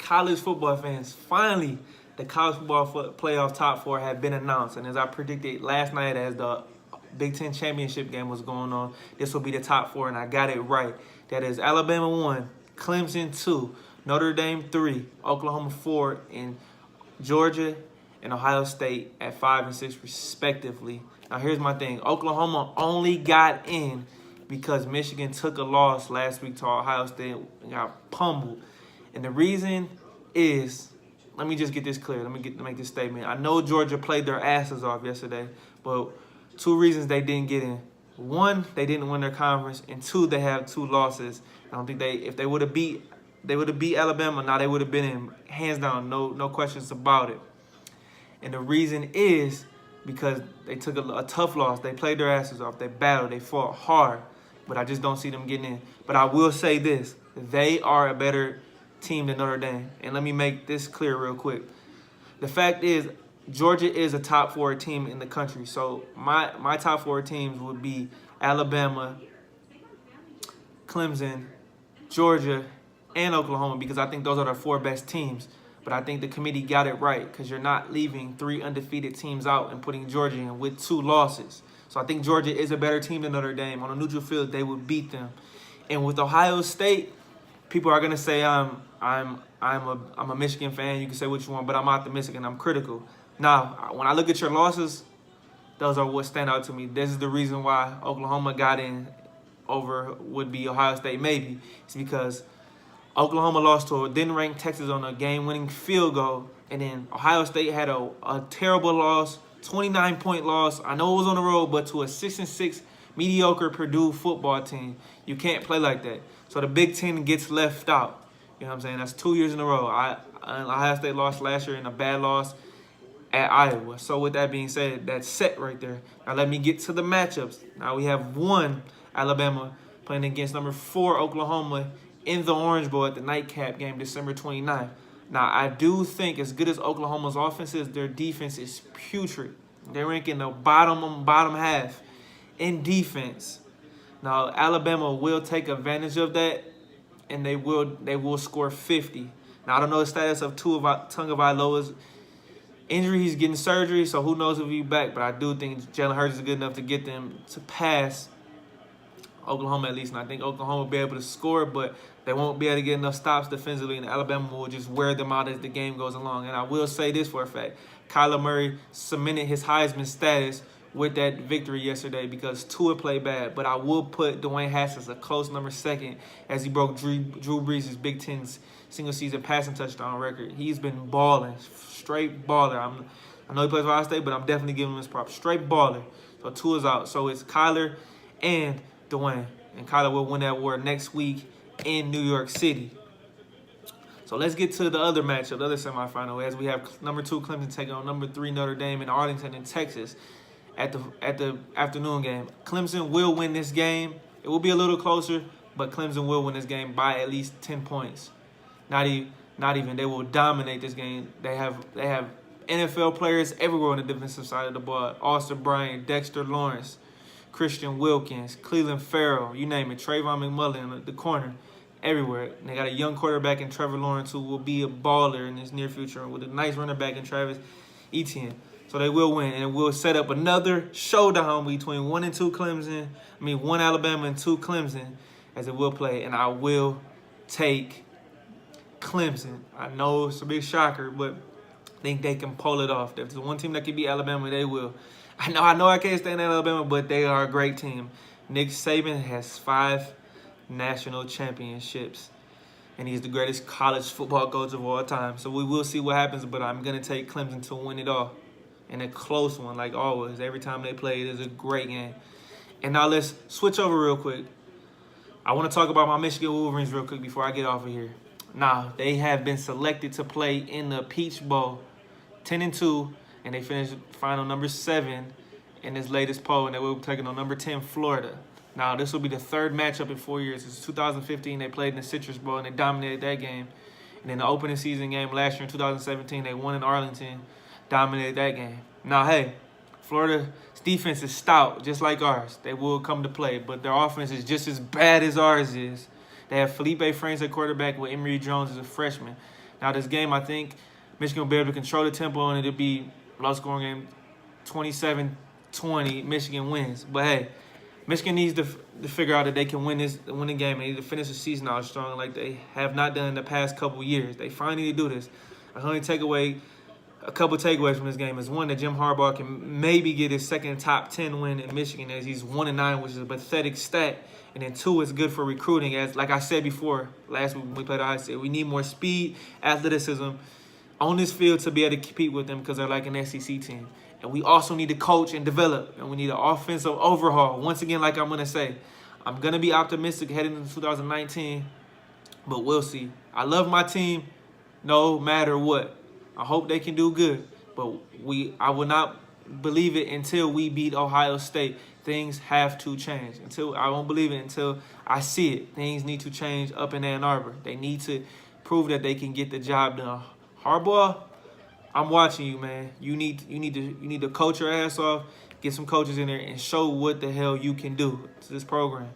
college football fans, finally, the college football playoff top four have been announced. And as I predicted last night as the Big Ten championship game was going on, this will be the top four, and I got it right. That is Alabama 1, Clemson 2, Notre Dame 3, Oklahoma 4, and Georgia and Ohio State at 5 and 6 respectively. Now here's my thing. Oklahoma only got in because Michigan took a loss last week to Ohio State and got pummeled. And the reason is, let me just get this clear. Let me make this statement. I know Georgia played their asses off yesterday, but 2 reasons they didn't get in. 1, they didn't win their conference, and 2, they have 2 losses. I don't think if they would have beat Alabama, now they would have been in hands down, no questions about it. And the reason is because they took a tough loss. They played their asses off. They battled. They fought hard. But I just don't see them getting in. But I will say this. They are a better team than Notre Dame. And let me make this clear real quick. The fact is, Georgia is a top 4 team in the country. So my top 4 teams would be Alabama, Clemson, Georgia, and Oklahoma, because I think those are the 4 best teams. But I think the committee got it right, because you're not leaving 3 undefeated teams out and putting Georgia in with 2 losses. So I think Georgia is a better team than Notre Dame. On a neutral field, they would beat them. And with Ohio State, people are gonna say I'm a Michigan fan. You can say what you want, but I'm optimistic and I'm critical. Now, when I look at your losses, those are what stand out to me. This is the reason why Oklahoma got in over would be Ohio State maybe. It's because Oklahoma lost to a then-ranked Texas on a game-winning field goal, and then Ohio State had a terrible loss, 29-point loss. I know it was on the road, but to a 6-6 mediocre Purdue football team, you can't play like that. So the Big Ten gets left out. You know what I'm saying? That's 2 years in a row. Ohio State lost last year in a bad loss at Iowa. So with that being said, that's set right there. Now let me get to the matchups. Now we have 1 Alabama playing against number 4 Oklahoma in the Orange Bowl at the nightcap game December 29th. Now, I do think as good as Oklahoma's offense is, their defense is putrid. They're ranking the bottom half in defense. Now, Alabama will take advantage of that, and they will score 50. Now, I don't know the status of Tagovailoa's injury. He's getting surgery, so who knows if he's back. But I do think Jalen Hurts is good enough to get them to pass Oklahoma at least. And I think Oklahoma will be able to score, but they won't be able to get enough stops defensively, and Alabama will just wear them out as the game goes along. And I will say this for a fact. Kyler Murray cemented his Heisman status with that victory yesterday because Tua played bad. But I will put Dwayne Haskins a close number 2 as he broke Drew Brees' Big Ten's single-season passing touchdown record. He's been balling, straight baller. I know he plays for Ohio State, but I'm definitely giving him his props. Straight baller. So Tua's out. So it's Kyler and Dwayne. And Kyler will win that war next week in New York City. So let's get to the other matchup, the other semifinal, as we have number 2 Clemson taking on number 3 Notre Dame in Arlington in Texas at the afternoon game. Clemson will win this game. It will be a little closer, but Clemson will win this game by at least 10 points. Not even. They will dominate this game. They have NFL players everywhere on the defensive side of the ball. Austin Bryant, Dexter Lawrence, Christian Wilkins, Cleveland Farrell, you name it, Trayvon McMullen in the corner, everywhere. And they got a young quarterback in Trevor Lawrence who will be a baller in this near future with a nice running back in Travis Etienne. So they will win, and it will set up another showdown between 1 Alabama and 2 Clemson, as it will play. And I will take Clemson. I know it's a big shocker, but I think they can pull it off. If there's one team that can beat Alabama, they will. I know I can't stand Alabama, but they are a great team. Nick Saban has 5 national championships, and he's the greatest college football coach of all time. So we will see what happens, but I'm going to take Clemson to win it all. And a close one, like always. Every time they play, it is a great game. And now let's switch over real quick. I want to talk about my Michigan Wolverines real quick before I get off of here. Now, they have been selected to play in the Peach Bowl, 10-2, and they finished final number 7 in this latest poll, and they will be taking on number 10, Florida. Now, this will be the 3rd matchup in 4 years. It's 2015, they played in the Citrus Bowl, and they dominated that game. And then the opening season game last year in 2017, they won in Arlington, dominated that game. Now, hey, Florida's defense is stout, just like ours. They will come to play, but their offense is just as bad as ours is. They have Felipe Franks at quarterback with Emory Jones as a freshman. Now, this game, I think Michigan will be able to control the tempo, and it'll be a low-scoring game, 27-20. Michigan wins. But, hey, Michigan needs to figure out that they can win the game. They need to finish the season out strong like they have not done in the past couple years. They finally need to do this. I can only take away a couple takeaways from this game is, one, that Jim Harbaugh can maybe get his second top 10 win in Michigan as he's 1-9, which is a pathetic stat. And then 2, it's good for recruiting. As like I said before, last week when we played Ohio State, we need more speed, athleticism on this field to be able to compete with them because they're like an SEC team. And we also need to coach and develop, and we need an offensive overhaul. Once again, like I'm going to say, I'm going to be optimistic heading into 2019, but we'll see. I love my team no matter what. I hope they can do good, but I will not believe it until we beat Ohio State. Things have to change. I won't believe it until I see it. Things need to change up in Ann Arbor. They need to prove that they can get the job done. Harbaugh, I'm watching you, man. You need to coach your ass off, get some coaches in there, and show what the hell you can do to this program.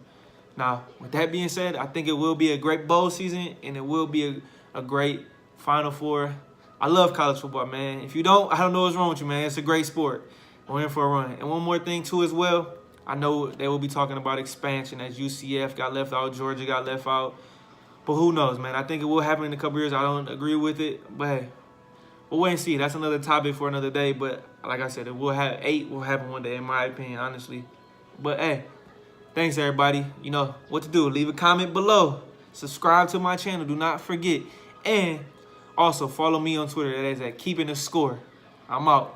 Now, with that being said, I think it will be a great bowl season, and it will be a great Final Four. I love college football, man. If you don't, I don't know what's wrong with you, man. It's a great sport. We're in for a run. And one more thing, too, as well. I know they will be talking about expansion as UCF got left out, Georgia got left out. But who knows, man? I think it will happen in a couple years. I don't agree with it, but hey. We'll wait and see. That's another topic for another day. But like I said, 8 will happen one day, in my opinion, honestly. But hey, thanks everybody. You know what to do. Leave a comment below. Subscribe to my channel. Do not forget. And also follow me on Twitter. That is at Keeping the Score. I'm out.